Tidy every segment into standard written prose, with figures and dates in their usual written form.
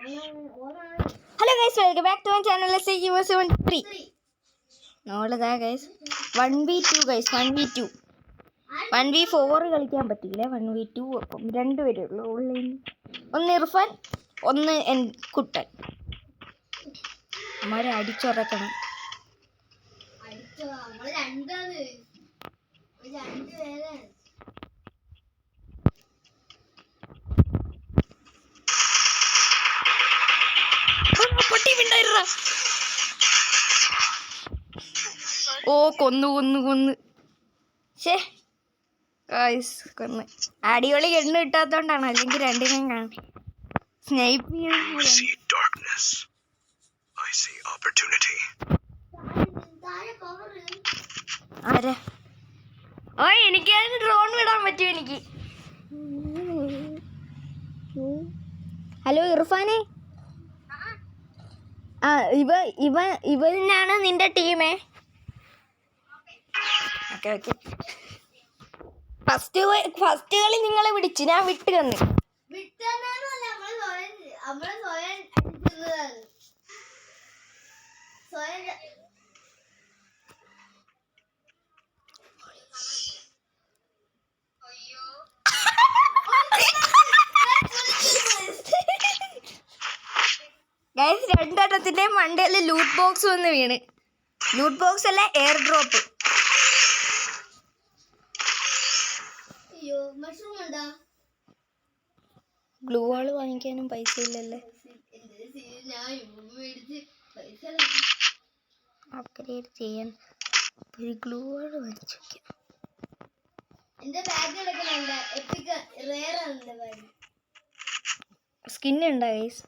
Hello guys, welcome back to my channel. Let's say you were 73. നോളതാ guys 1v2 guys 1v2 1v4 കളിക്കാൻ പറ്റില്ല 1v2 അപ്പം രണ്ടുപേരേ ഉള്ളൂ online. ഒന്ന് ഇർഫാൻ ഒന്ന് കുട്ടൻ. അമ്മരെ അടിച്ചുറക്കണം. ഓ കൊന്നു ശേ കൊന്ന്. അടിപൊളി എണ്ണ കിട്ടാത്തോണ്ടാണ്, അല്ലെങ്കിൽ രണ്ടിനെയും കാണും. സ്നൈപ്പ് ആരാ? ഓ എനിക്ക് ഡ്രോൺ വിടാൻ പറ്റും എനിക്ക്. ഹലോ ഇർഫാനെ, ഇവനാണ് നിന്റെ ടീമേ? Okay okay. ഫസ്റ്റ് കളി നിങ്ങളെ പിടിച്ച് ഞാൻ വിട്ട് തന്നു. ഗൈസ് രണ്ടെണ്ണത്തിന്റെ മണ്ടയില് ലൂട്ട് ബോക്സ് വന്ന് വീണ്. ലൂട്ട് ബോക്സ് അല്ല, എയർ ഡ്രോപ്പ്. ഗ്ലൂ വാള് വാങ്ങിക്കാനും പൈസ ഇല്ലല്ലേ. അപ്ഗ്രേഡ് ചെയ്യാൻ ഒരു ഗ്ലൂ വാള് വാങ്ങിച്ചു വെക്കാം. സ്കിന്നുണ്ടോ ഗൈസ്?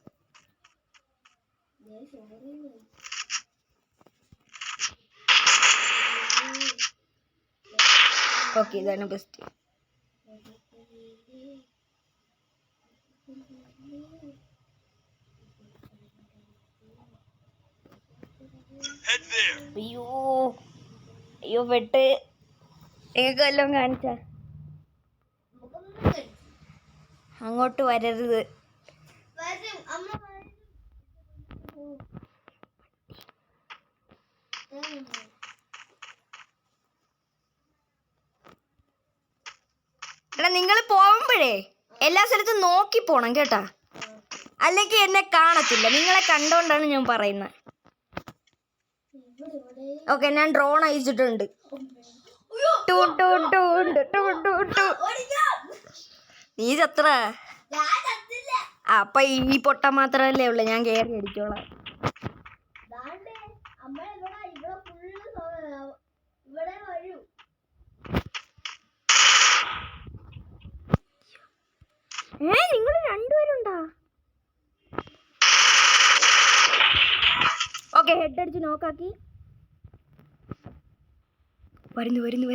ഓക്കെ, ഇതാണ് ബെസ്റ്റ്. അയ്യോ പെട്ട്. നിങ്ങൾക്ക് വല്ലതും കാണിച്ച അങ്ങോട്ട് വരരുത്. എടാ നിങ്ങൾ പോകുമ്പോഴേ എല്ലാ സ്ഥലത്തും നോക്കി പോണം കേട്ടാ, അല്ലെങ്കിൽ എന്നെ കാണത്തില്ല. നിങ്ങളെ കണ്ടോണ്ടാണ് ഞാൻ പറയുന്നത്. ഓക്കെ, ഞാൻ ഡ്രോൺ അയച്ചിട്ടുണ്ട്. നീ ചത്ര? അപ്പൊ ഈ പൊട്ട മാത്രല്ലേ ഉള്ളു, ഞാൻ കേറി അടിച്ചോളാം. നിങ്ങൾ രണ്ടുപേരുണ്ടാ? ഓക്കെ, ഹെഡ് അടിച്ച് നോക്കാക്കി. വരുന്നു.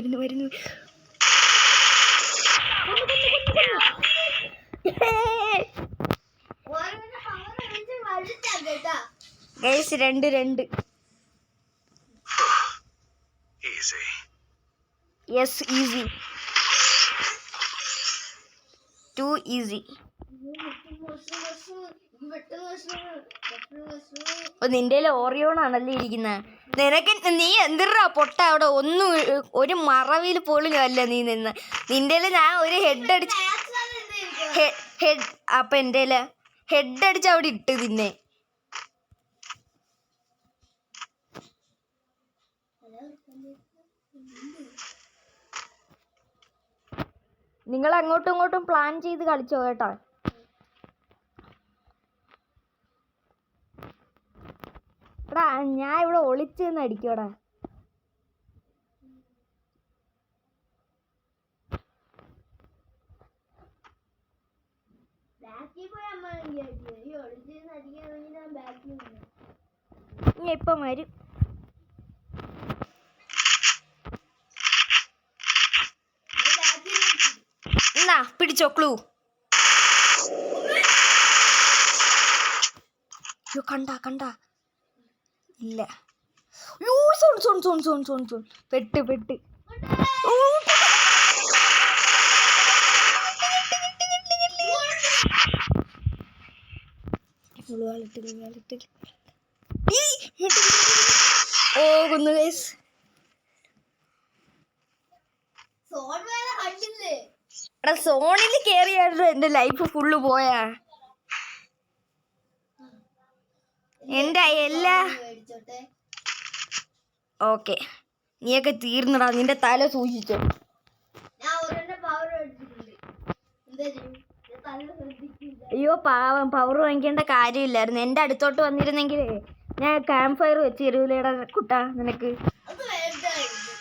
Guys 2-2. Yes, easy. Too easy. നിന്റെ ഓറിയോൺ ആണല്ലേ ഇരിക്കുന്നത്. നിനക്ക് നീ എന്തിനാ പൊട്ട അവിടെ ഒന്നും ഒരു മറവിൽ പോലും അല്ല നീ നിന്ന്. നിന്റെ ഞാൻ ഒരു ഹെഡ് അടിച്ച് അപ്പൊ എൻ്റെ ഹെഡ് അടിച്ച് അവിടെ ഇട്ട് നിന്നെ. നിങ്ങൾ അങ്ങോട്ടും ഇങ്ങോട്ടും പ്ലാൻ ചെയ്ത് കളിച്ചോ കേട്ടോ. എടാ ഞാൻ ഇവിടെ ഒളിച്ച് നിന്ന് അടിക്കോടാ. ഞാൻ ഇപ്പം വരും. എന്നാ പിടിച്ചോ ക്ലൂ. കണ്ട ഇല്ല. പെട്ട് ഓ കൊന്നു ഗൈസ്. എടാ സോണിൽ കേറിയായിരുന്നു എന്റെ ലൈഫ് ഫുള്ള് പോയാ. എന്റെ എല്ലാ ഓക്കെ നീയൊക്കെ തീർന്നടാ. നിന്റെ തല സൂക്ഷിച്ചോ. അയ്യോ പാവം, പവർ വാങ്ങിക്കേണ്ട കാര്യമില്ലായിരുന്നു. എന്റെ അടുത്തോട്ട് വന്നിരുന്നെങ്കിലേ ഞാൻ ക്യാമ്പ് ഫയർ വെച്ച് തരൂലേടാ കുട്ടാ നിനക്ക്.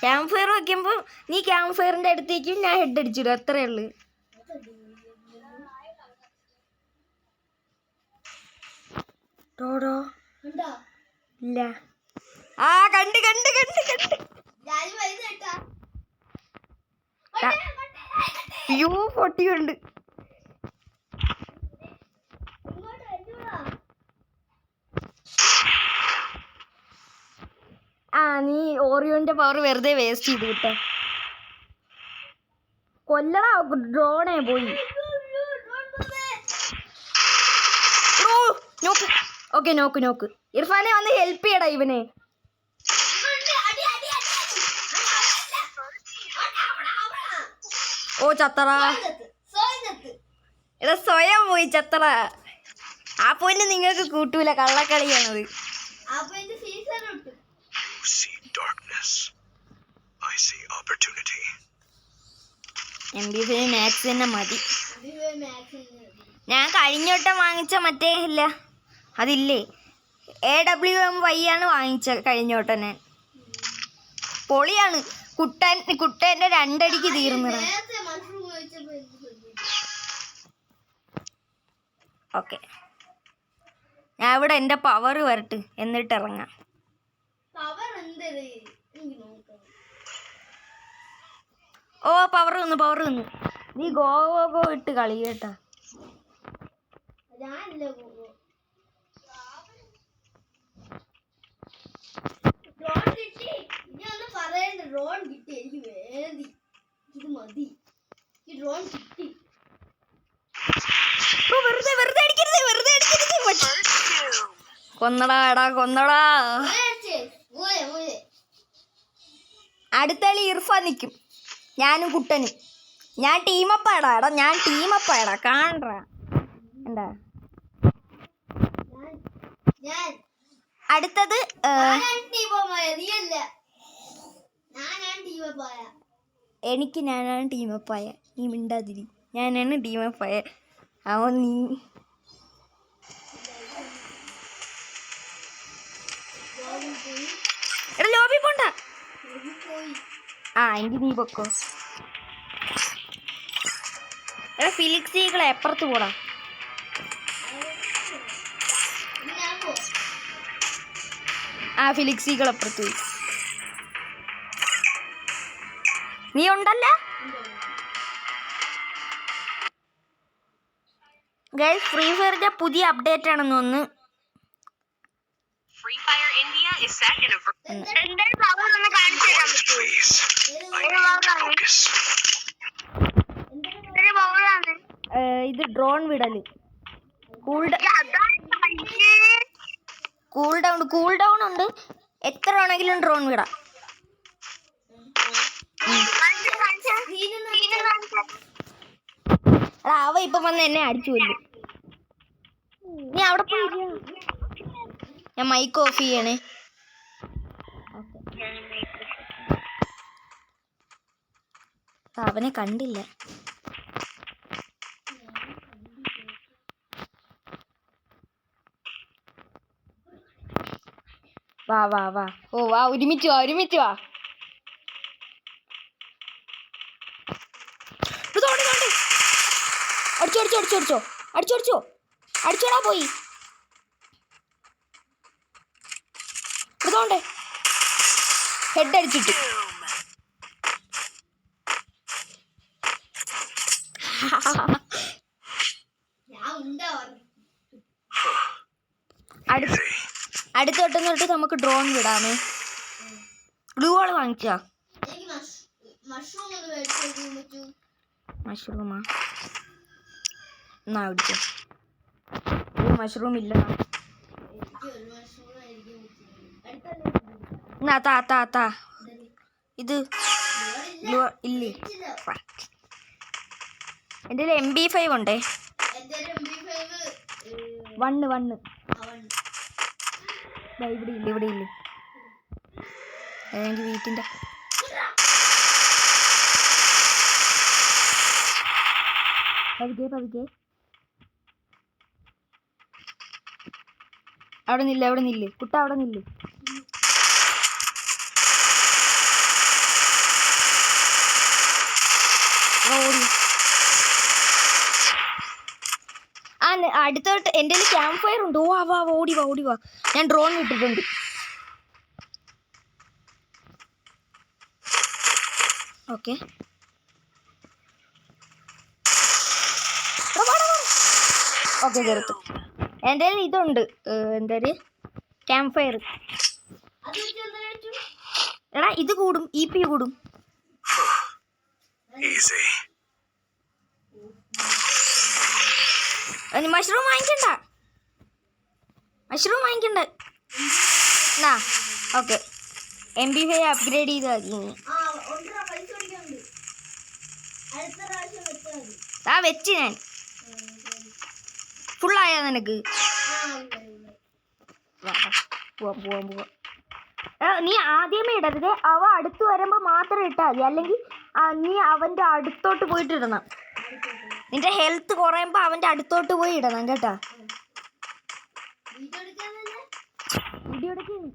ക്യാമ്പ് ഫയർ വെക്കുമ്പോ നീ ക്യാമ്പ് ഫയറിന്റെ അടുത്തേക്കും ഞാൻ ഹെഡ് അടിച്ചിടും, അത്രേ ഉള്ളു. ഇല്ല. ആ കണ്ട് കണ്ട് കണ്ട് കണ്ട്. അയ്യോ പൊട്ടിയുണ്ട്. ആ നീ ഓറിയോന്റെ പവർ വെറുതെ വേസ്റ്റ് ചെയ്തു കിട്ടോ. കൊല്ലടാ ഡ്രോണേ പോയി. നോക്ക്. ഓക്കെ നോക്ക് നോക്ക്. ഇർഫാനെ വന്ന് ഹെൽപ്പ് ചെയ്യടാ ഇവനെ. ഓ ചത്തറ. എടാ സ്വയം പോയി ചത്തറ. ആ പോയിന്റ് നിങ്ങൾക്ക് കൂട്ടൂല, കള്ളക്കളിയാണത്. MP5 മാക്സ് തന്നെ മതി. ഞാൻ കഴിഞ്ഞോട്ടം വാങ്ങിച്ച മറ്റേ ഇല്ല അതില്ലേ AWM-Y ആണ് വാങ്ങിച്ച കഴിഞ്ഞോട്ടം ഞാൻ. പൊളിയാണ്. കുട്ടേന്റെ 2 അടിക്ക് തീർന്നിട. ഓക്കെ ഞാൻ ഇവിടെ എന്റെ പവർ വരട്ട് എന്നിട്ട് ഇറങ്ങാം. ഓ പവർ വന്നു. നീ ഗോ ഇട്ട് കളി കേട്ടാ. വെറുതെ അടിക്കരുത്. കൊന്നടാ എടാ കൊന്നടാ. അടുത്തളി ഇർഫാൻ നിൽക്കും, ഞാനും കുട്ടനും. ഞാൻ ടീമപ്പാടാ എടാ, ഞാൻ ടീമപ്പാടാ കാണാ. എന്താ അടുത്തത് എനിക്ക് ഞാനാണ് ടീമപ്പായ. നീ മിണ്ടാതിരി. ഞാനാണ് ടീമപ്പായ. അവൻ നീ എടാ ലോബി പോണ്ട. ആ എങ്കിൽ നീ പൊക്കോ. എടാ ഫിലിക്സികളെ എപ്പുറത്ത് പോടാ. ആ ഫിലിക്സികൾ അപ്പുറത്ത് പോയി. നീ ഉണ്ടല്ല ഗൈസ്. ഫ്രീ ഫയറിന്റെ പുതിയ അപ്ഡേറ്റ് ആണെന്ന് തോന്നുന്നു. ഇത് ഡ്രോൺ വിടല്. കൂൾ ഡൗൺ ഉണ്ട്. എത്ര വേണമെങ്കിലും ഡ്രോൺ വിടാം. അവ ഇപ്പൊ വന്ന് എന്നെ അടിച്ചു കൊല്ലും. നീ അവിടെ പോയി. ഞാൻ മൈക്ക് ഓഫ് ചെയ്യണേ. അവനെ കണ്ടില്ല. വാ വാ വാ. ഓ വാ, ഒരുമിച്ച് വാ. അടിച്ചോടാ പോയി. എടുത്തോണ്ടേ ഹെഡ് അടിച്ചിട്ട്. അടുത്തോട്ട് നമുക്ക് ഡ്രോൺ വിടാമേ. ബ്ലൂ വാൾ വാങ്ങിച്ചാ. മഷ്റൂമാ എന്നാ പിടിച്ചോ. മഷ്റൂം ഇല്ല. താ ഇത് ഇല്ലേ? എൻ്റെ MP5 ഉണ്ടേ. 1 ഇവിടെ ഇല്ല. എനിക്ക് വീട്ടിൻ്റെ പതുക്കെ അവിടെ നില്ല് കുട്ട, അവിടെ നില്ല്. അടുത്തോട്ട് എൻ്റെ ക്യാമ്പ് ഫയർ ഉണ്ട്. ഓടി വാ. ഞാൻ ഡ്രോൺ ഇട്ടിട്ടുണ്ട്. ഓക്കെ ചേർത്തു. എൻ്റെ ഇതുണ്ട്, എന്തായാലും ക്യാമ്പ് ഫയർ. എടാ ഇത് കൂടും, EP കൂടും. മഷ്റൂം വാങ്ങിക്കണ്ട. ഓക്കെ MP5 അപ്ഗ്രേഡ് ചെയ്ത് വെച്ച് ഞാൻ ഫുള്ളായാ നിനക്ക്? പോവാം. നീ ആദ്യമേ ഇടരുത്, അവ അടുത്ത് വരുമ്പോൾ മാത്രം ഇട്ടാൽ മതി. അല്ലെങ്കിൽ നീ അവൻ്റെ അടുത്തോട്ട് പോയിട്ട് ഇടണം. നിന്റെ ഹെൽത്ത് കുറയുമ്പോൾ അവൻ്റെ അടുത്തോട്ട് പോയി ഇടണം കേട്ടാ. വീഡിയോ എടുക്കുന്നു.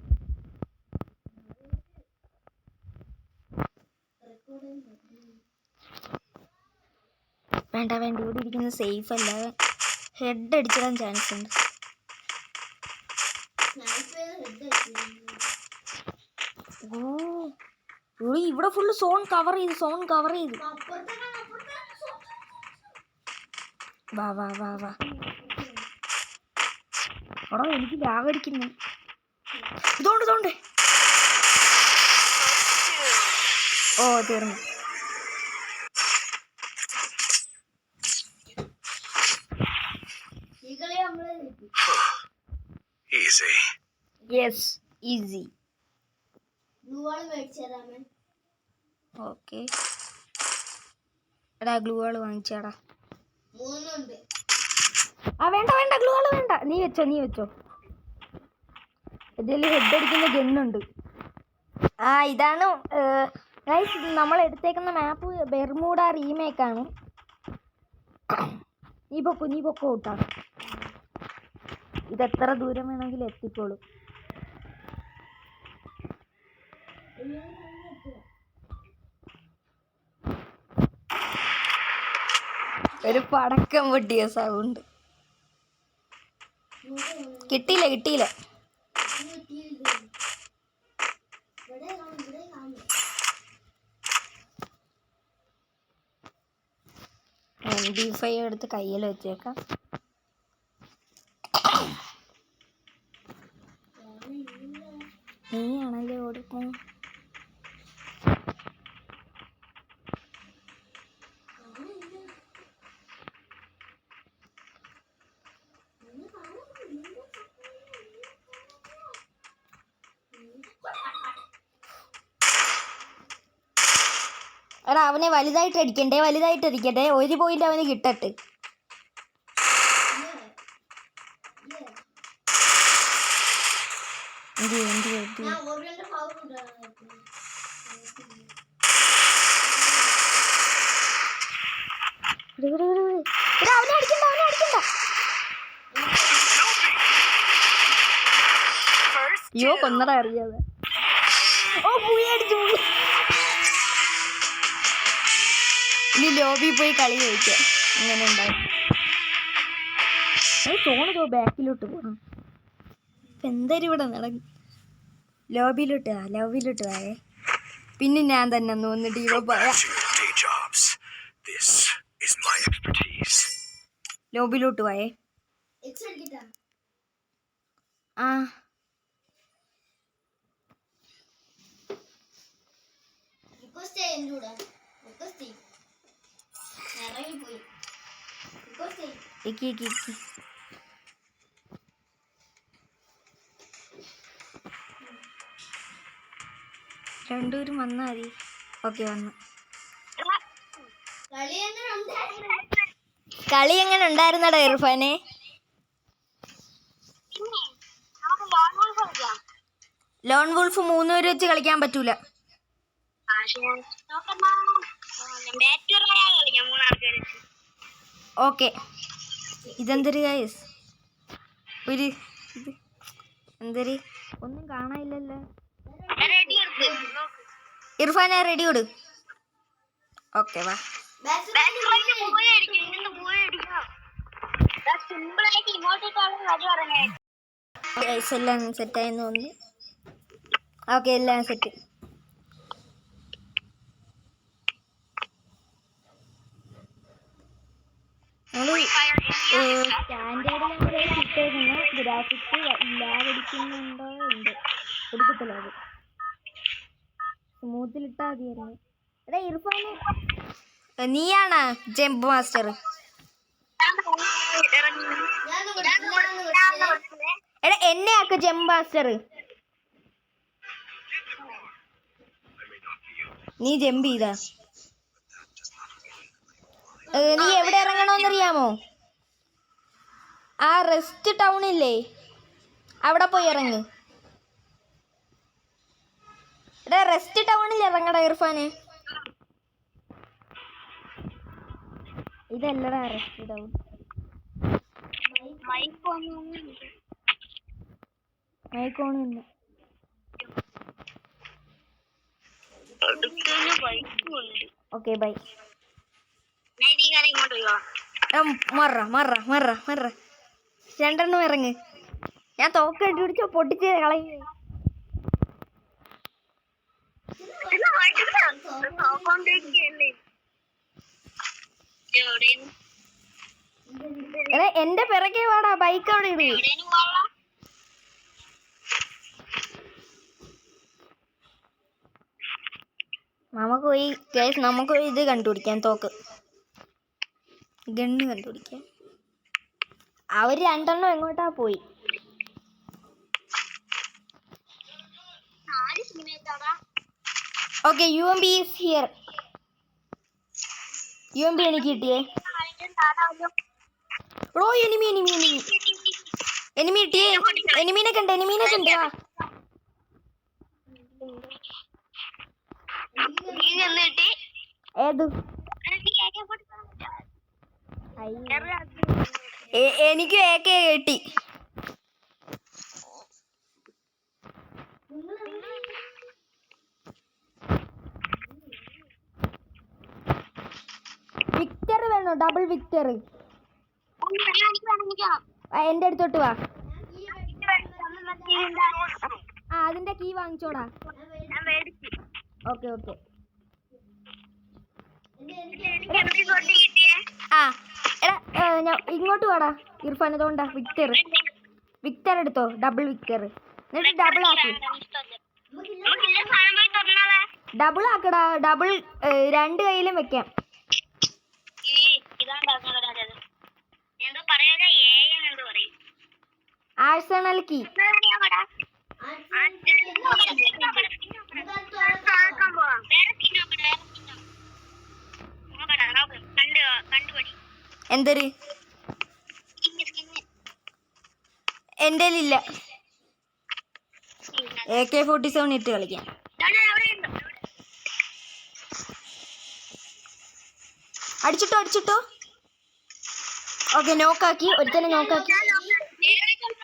വേണ്ട ഇവിടെ ഇരിക്കുന്നത് സേഫ് അല്ല. ഹെഡ് അടിച്ചിടാൻ ചാൻസ് ഉണ്ട്. ഇവിടെ ഫുള്ള് സോൺ കവർ ചെയ്ത്. വാ. എടാ എനിക്ക് ലാഗ് അടിക്കുന്നു. ഇതുകൊണ്ട് തീർന്നു. ഈസി. ഓക്കെ എടാ ഗ്ലൂ വാൾ വാങ്ങിച്ചാടാ. വേണ്ട ഗ്ലൂ വാൾ വേണ്ട. നീ വെച്ചോ. ഇതിൽ ഹെഡ് അടിക്കുന്ന ഗണ്ണുണ്ട്. ഇതാണ് നമ്മൾ എടുത്തേക്കുന്ന മാപ്പ്. ബെർമൂഡ റീമേക്കാണ്. നീ പൊക്കോ കൂട്ടാ. ഇതെത്ര ദൂരം വേണമെങ്കിലും എത്തിക്കോളൂ. ഒരു പടക്കം പൊട്ടിയ സൗണ്ട്. കിട്ടിയില്ല. MP5 എടുത്ത് കയ്യിൽ വെച്ചേക്കാം. നീയാണല്ലേ ഓടിക്കും. എടാ അവനെ വലുതായിട്ട് അടിക്കട്ടെ. 1 പോയിന്റ് അവന് കിട്ടട്ടെ. അവനെ അടിക്കണ്ട. അയ്യോ കൊന്നടാ അറിയാതെ. അടിച്ചു. ഇനി ലോബി പോയി കളി ചോദിക്കാം അങ്ങനെ ഉണ്ടാവും. തോണതോ ബാക്കിലോട്ട് പോകണം. എന്തായാലും ഇവിടെ നടക്കും. ലോബിയിലോട്ട് വായേ. പിന്നെ ഞാൻ തന്നെ വന്നിട്ട് ഇവ പറയാം. ലോബിയിലോട്ട് വായേ. രണ്ടുപേരും വന്നാൽ മതി. ഓക്കെ വന്നു. കളി എങ്ങനെ ഉണ്ടായിരുന്നടാ ഇർഫാനെ? ലോൺ വൂൾഫ് 3 പേര് വെച്ച് കളിക്കാൻ പറ്റൂല. ഓക്കെ. ഇതെന്തൊരു ഗൈസ്? ഒരു ഇത് എന്തൊരു ഒന്നും കാണാനില്ലല്ലോ. ഇർഫാനെ റെഡി കൊടു. ഓക്കെ വാ. എല്ലാം സെറ്റായെന്ന് തോന്നുന്നു. ഓക്കെ എല്ലാം സെറ്റ്. സ്റ്റാൻഡേർഡിലാണ് കിട്ടുന്ന ഗ്രാഫിക്സ് ഇല്ലാതിരിക്കുന്നുണ്ടോ? ഉണ്ട്, എടുക്കത്തില്ല. അത് സ്മൂത്തിലിട്ടാ മതിയായിരുന്നു. എടാ ഇർഫാന് നീയാണോ ജമ്പ് മാസ്റ്റർ? എടാ എന്നെ ആക്ക് ജമ്പ് മാസ്റ്റർ. നീ ജമ്പ് ചെയ്താ നീ എവിടെ ഇറങ്ങണമെന്നറിയാമോ? ആ റെസ്റ്റ് ടൗൺ ഇല്ലേ, അവിടെ പോയി ഇറങ്ങ്. എടാ റെസ്റ്റ് ടൗണിൽ ഇറങ്ങടാ ഇർഫാന്. ഇതല്ലടാ റെസ്റ്റ് ടൗൺ. മൈക്കോണില്ല. Okay bye. മറ മറ മറ മറ രണ്ടെണ്ണം ഇറങ്ങ്. ഞാൻ തോക്ക് കണ്ടുപിടിച്ചോ പൊട്ടിച്ച് കളയുക. എന്റെ പിറകെ വാടാ, ബൈക്ക് അവിടെ ഇട്. നമുക്ക് ഇത് കണ്ടുപിടിക്കാം, തോക്ക് ഗണ്ണ് കണ്ടുപിടിക്കാം. അവര് രണ്ടെണ്ണം എങ്ങോട്ടാ പോയി? Okay UMP is here. UMP എനിക്ക് കിട്ടിയേ. ബ്രോ എനിമി കിട്ടിയേ. എനിമീനെ കണ്ട് വാ. ഏത്? എനിക്ക് AK കിട്ടി. വിക്ടർ വേണോ? ഡബിൾ വിക്ടർ എന്റെ അടുത്തോട്ട് വാ. അതിന്റെ കീ വാങ്ങിച്ചോടാ. Okay okay. എടാ ഇങ്ങോട്ട് വാടാ ഇർഫാൻ. അതുകൊണ്ടാ വിക്ടർ എടുത്തോ, ഡബിൾ വിക്ടർ. എന്നിട്ട് ഡബിൾ ആക്കി. ഡബിൾ ആക്കടാ. ഡബിൾ 2 കയ്യിലും വെക്കാം. Arsenal key. എന്തൊരു എൻ്റെ ഇല്ല. AK-47 ഇട്ട് കളിക്കാം. അടിച്ചിട്ടോ. ഓക്കെ നോക്കാക്കി. ഒരുത്തനെ നോക്കാക്കി.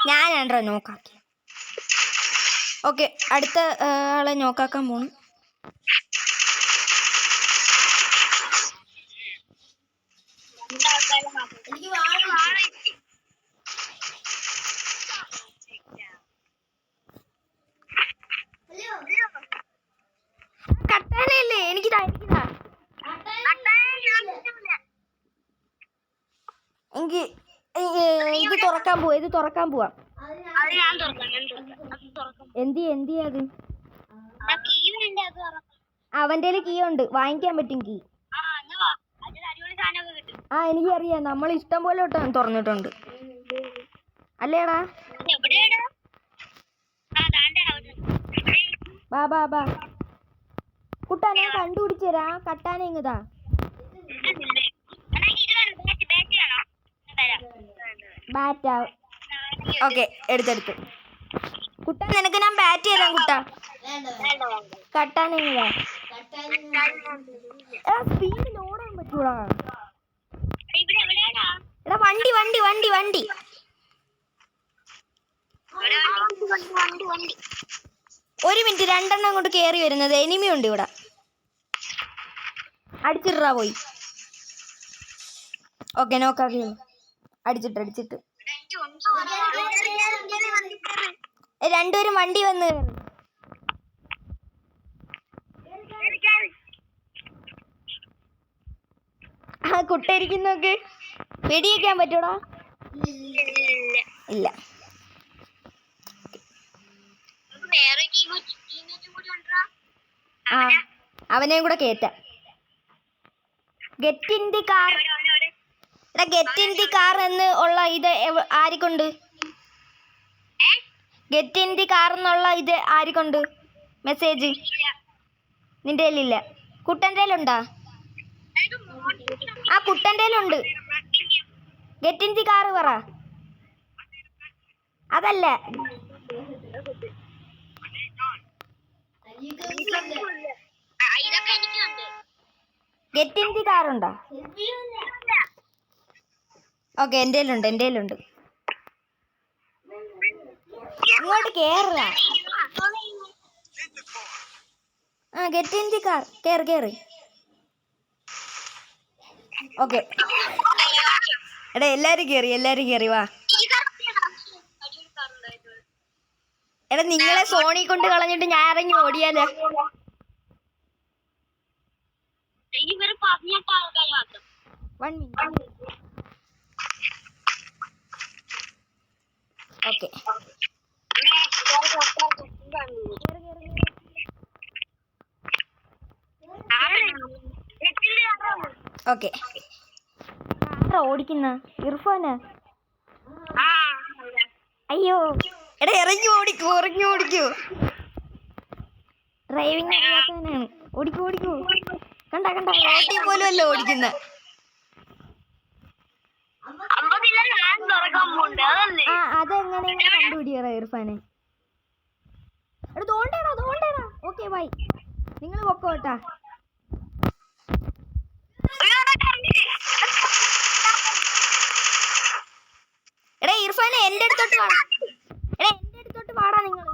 ഞാനാണ്ട്രാ നോക്കാക്കി. ഓക്കെ അടുത്ത ആളെ നോക്കാക്കാൻ പോണു. കട്ടാനല്ലേ എനിക്ക് ഇത് തുറക്കാൻ പോവാ. എന്തി അത്? അവന്റെ കീ ഉണ്ട്, വാങ്ങിക്കാൻ പറ്റും കീ. എനിക്കറിയാം, നമ്മൾ ഇഷ്ടം പോലെ തുറന്നിട്ടുണ്ട് അല്ലേടാ? ബാ കുട്ടാ ഞാൻ കണ്ടുപിടിച്ചു തരാം. കട്ടാന ഇങ്ങതാ. ബാറ്റാ. ഓക്കെ, എടുത്തെടുത്തു. കുട്ടാ നിനക്ക് ഞാൻ ബാറ്റ് തരാം. കുട്ടാ കട്ടാന ഇങ്ങതാ. സ്പീഡിൽ ഓടാൻ പറ്റൂടാ. എടാ വണ്ടി വണ്ടി വണ്ടി വണ്ടി. ഒരു മിനിറ്റ്, രണ്ടെണ്ണം കൊണ്ട് കേറി വരുന്നത്. എനിമി ഉണ്ട് ഇവിടെ. അടിച്ചിട്ടാ പോയി. ഓക്കെ, നോക്കാക്കി. അടിച്ചിട്ട് രണ്ടുപേരും വണ്ടി വന്ന് ആ കുട്ടരിക്കുന്നൊക്കെ വെടിയേക്കാൻ പറ്റൂടാ? ഇല്ല. ആ അവനെയും കൂടെ കേറ്റാം. Get in the car. Get in the car എന്ന് ഉള്ള ഇത് ആരിക്കൊണ്ട്? ഗെറ്റ് ഇൻ ദി കാർ എന്നുള്ള ഇത് ആരിക്കൊണ്ട് മെസ്സേജ്? നിന്റെ കയ്യിലില്ല. കുട്ടൻ്റെ കയ്യിലുണ്ടാ? ആ കുട്ടൻ്റെ കയ്യിലുണ്ട്. ഗെറ്റ് ഇൻ ദി കാർ പറ. അതല്ല, ഗെറ്റ് ഇൻ ദി കാർ ഉണ്ടോ? ഓക്കെ, എൻ്റെ കയ്യിലുണ്ട്. ഇങ്ങോട്ട് കേറുക. ആ ഗെറ്റ് ഇൻ ദി കാർ. കേറ്. ഓക്കെ എടാ, എല്ലാരും കേറി വാ. എടാ നിങ്ങളെ സോണി കൊണ്ട് കളഞ്ഞിട്ട് ഞാൻ ഇറങ്ങി ഓടിയാലോ? Okay okay. ഓടിക്കുന്ന ഇർഫാന്. അയ്യോ എടാ, ഇറങ്ങി ഓടിക്കൂ. ഡ്രൈവിംഗ് അറിയാത്തവനാണ്. ഓടിക്കൂ. കണ്ട ഓട്ടി പോലും അല്ല ഓടിക്കുന്ന. ആ അതെങ്ങനെ കണ്ടുപിടിയറ ഇർഫാനെ? എടാ തോണ്ടേടാ. Okay bye. നിങ്ങൾ പൊക്കോട്ടാ. എടാ ഇർഫാനെ എന്റെ അടുത്തോട്ട് വാടാ. നിങ്ങൾ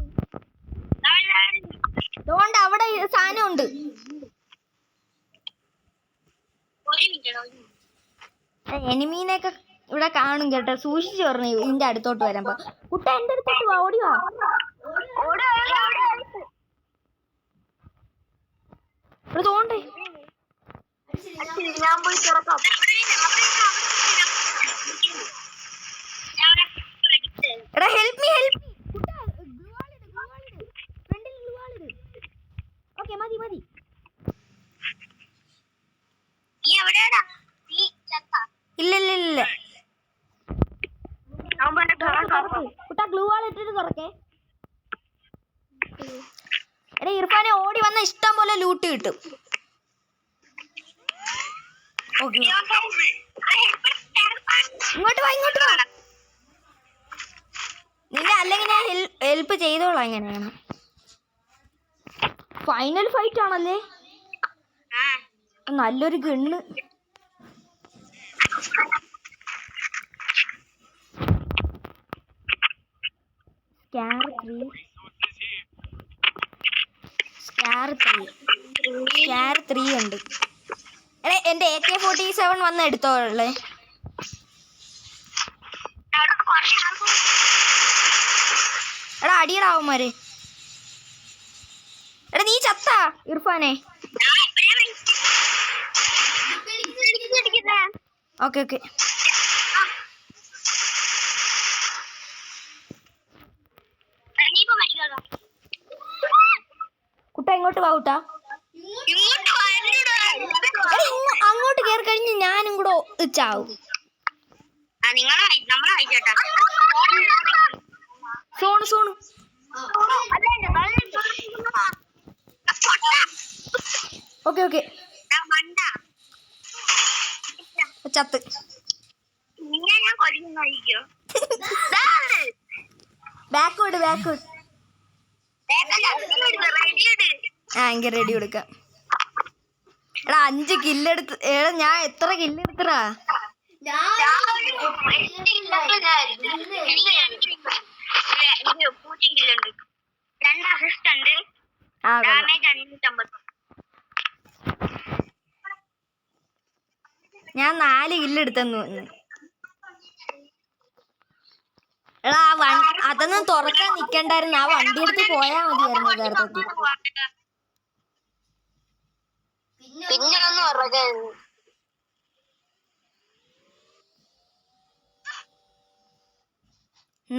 അതുകൊണ്ട് അവിടെ സാധനം ഉണ്ട്. എനിമീനൊക്കെ ഇവിടെ കാണും കേട്ടോ. സൂക്ഷിച്ചു പറഞ്ഞു ഇതിന്റെ അടുത്തോട്ട് വരുമ്പോ. കുട്ട എന്റെ അടുത്തോട്ട് വാ. ഓടി വാ. തോണ്ടേ. എടാ ഹെൽപ്പ് മീ. ഓക്കെ മതി. ഇല്ല. കുട്ടാ ഗ്ലൂ വാൾ ഇട്ടിട്ട് തുറക്കേ. എടാ ഇർഫാനെ ഓടി വന്ന ഇഷ്ടം പോലെ ലൂട്ട് കിട്ടും. ഇങ്ങോട്ട് വാ. നിന്നെ അല്ലെങ്കിൽ ഞാൻ ഹെൽപ്പ് ചെയ്തോളാം. എങ്ങനെയാണ്? ഫൈനൽ ഫൈറ്റ് ആണല്ലേ? നല്ലൊരു ഗണ്ണ്. സ്കാർ 3 ഉണ്ട്. എടാ എന്റെ AK-47 വന്ന് എടുത്തോളേ. എടാ അടിയടാവുമാര്. എടാ നീ ചത്താ ഇർഫാനെ? ഓക്കെ കുട്ട ഇങ്ങോട്ട് വാ. കുട്ടാ അങ്ങോട്ട് കേറി കഴിഞ്ഞ് ഞാനും കൂടെ ചാവും. സോണു ഓക്കെ ഓക്കെ ചത്ത് ബാക്കോട് ആ എങ്കിൽ റെഡി കൊടുക്കാം. എടാ 5 കില്ലെടുത്ത് ഞാൻ എത്ര കില്ലെടുത്തടാ? ഞാൻ 4 കില്ലെടുത്തെന്ന് തോന്നുന്നു. എടാ അതൊന്നും തുറക്കാൻ നിക്കണ്ടായിരുന്നു. ആ വണ്ടി എടുത്ത് പോയാ മതിയായിരുന്നു യഥാർത്ഥത്തിൽ.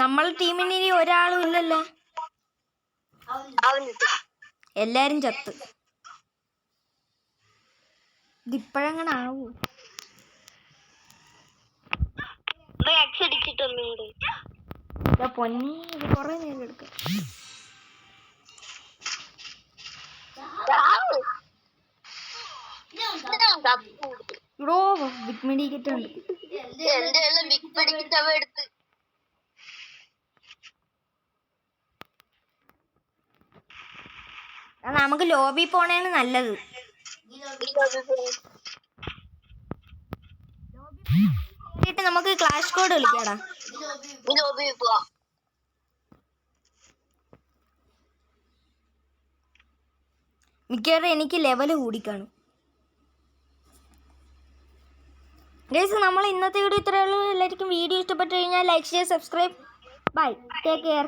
നമ്മളെ ടീമിന് ഇനി ഒരാളും ഇല്ലല്ലോ. എല്ലാരും ചത്ത്. ഇതിപ്പോഴങ്ങനെ ആവൂ? പൊന്നി ഇത് കൊറേ നേരം എടുക്കും. ഇവിടെ ബിഗ് മെഡിക്കറ്റ് ഉണ്ട്. നമുക്ക് ലോബി പോണേണ് നല്ലത്. നമുക്ക് ക്ലാഷ് കോഡ് കളിക്കാടാ. മിക്കവാറും എനിക്ക് ലെവല് കൂടിക്കാണും. ഗൈസ് നമ്മൾ ഇന്നത്തെ വീഡിയോ ഇത്രയേ ഉള്ളൂ. എല്ലാവർക്കും വീഡിയോ ഇഷ്ടപ്പെട്ടു കഴിഞ്ഞാൽ ലൈക്ക് ചെയ്യുക, സബ്സ്ക്രൈബ്. By, take care.